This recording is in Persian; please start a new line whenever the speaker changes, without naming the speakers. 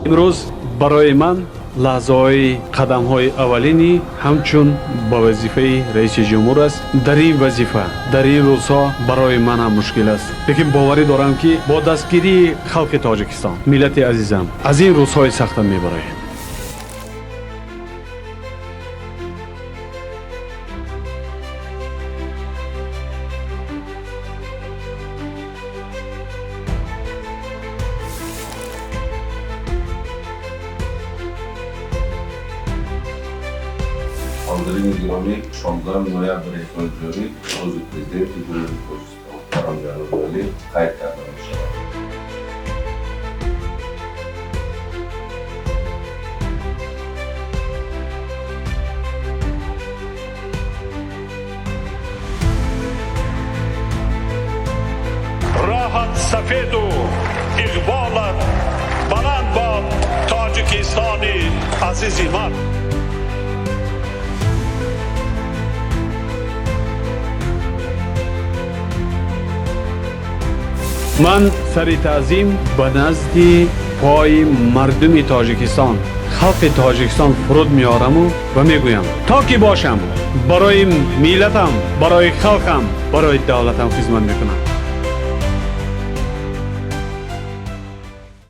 امروز برای من لحظه‌های قدم‌های اولینی همچون با وظیفه رئیس جمهور است. در این وظیفه در این روزها برای من هم مشکل است، لیکن باوری دارم که با دستگیری خلق تاجیکستان ملت عزیزم از این روزهای سخت میبرایم.
حاضرین گرامی 16 نوامبر 2024 روز پرزیدنت جمهوری پاکستان برام جناب علی قید کرده می‌شود.
راحت سفید و اقبالت بلند باد تاجیکستان عزیز من.
من سری تعظیم به نزد پای مردم تاجیکستان خلق تاجیکستان فرود میارم و میگویم تا که باشم برای ملتم، برای خلقم، برای دولتم خدمت میکنم.